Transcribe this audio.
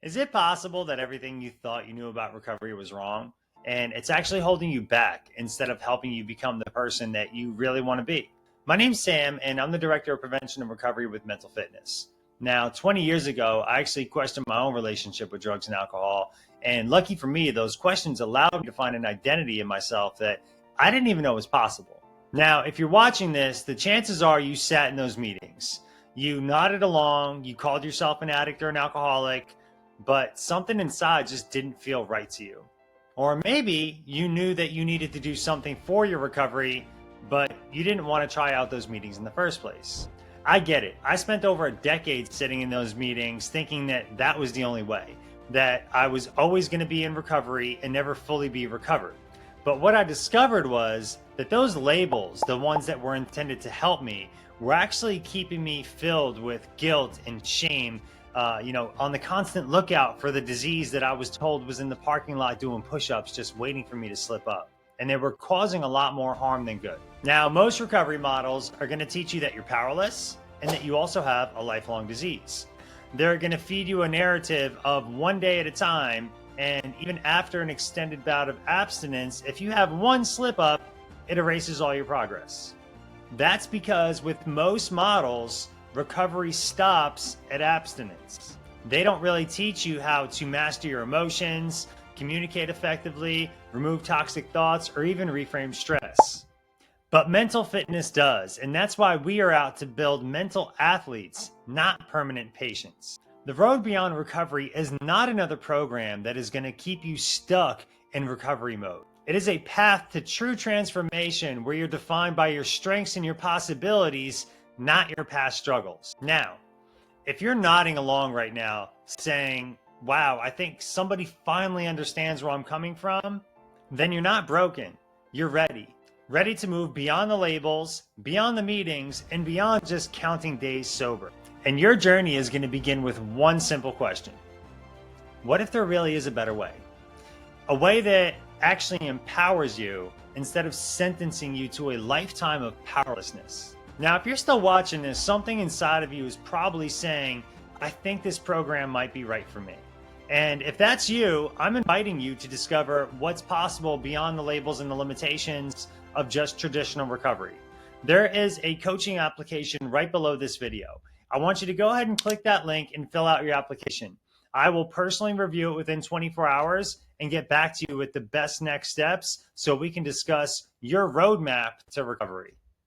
Is it possible that everything you thought you knew about recovery was wrong? And it's actually holding you back instead of helping you become the person that you really want to be? My name's Sam, and I'm the Director of Prevention and Recovery with Mental Fitness. Now, 20 years ago, I actually questioned my own relationship with drugs and alcohol. And lucky for me, those questions allowed me to find an identity in myself that I didn't even know was possible. Now, if you're watching this, the chances are you sat in those meetings. You nodded along, you called yourself an addict or an alcoholic, but something inside just didn't feel right to you. Or maybe you knew that you needed to do something for your recovery, but you didn't want to try out those meetings in the first place. I get it. I spent over a decade sitting in those meetings thinking that that was the only way, that I was always going to be in recovery and never fully be recovered. But what I discovered was that those labels, the ones that were intended to help me, were actually keeping me filled with guilt and shame, on the constant lookout for the disease that I was told was in the parking lot doing push-ups, just waiting for me to slip up. And they were causing a lot more harm than good. Now, most recovery models are going to teach you that you're powerless and that you also have a lifelong disease. They're going to feed you a narrative of one day at a time. And even after an extended bout of abstinence, if you have one slip up, it erases all your progress. That's because with most models, recovery stops at abstinence. They don't really teach you how to master your emotions, communicate effectively, remove toxic thoughts, or even reframe stress. But mental fitness does, and that's why we are out to build mental athletes, not permanent patients. The Road Beyond Recovery is not another program that is going to keep you stuck in recovery mode. It is a path to true transformation where you're defined by your strengths and your possibilities, not your past struggles. Now, if you're nodding along right now saying, wow, I think somebody finally understands where I'm coming from, then you're not broken. You're ready. Ready to move beyond the labels, beyond the meetings, and beyond just counting days sober. And your journey is going to begin with one simple question. What if there really is a better way? A way that actually empowers you instead of sentencing you to a lifetime of powerlessness. Now, if you're still watching this, something inside of you is probably saying, I think this program might be right for me. And if that's you, I'm inviting you to discover what's possible beyond the labels and the limitations of just traditional recovery. There is a coaching application right below this video. I want you to go ahead and click that link and fill out your application. I will personally review it within 24 hours and get back to you with the best next steps so we can discuss your roadmap to recovery.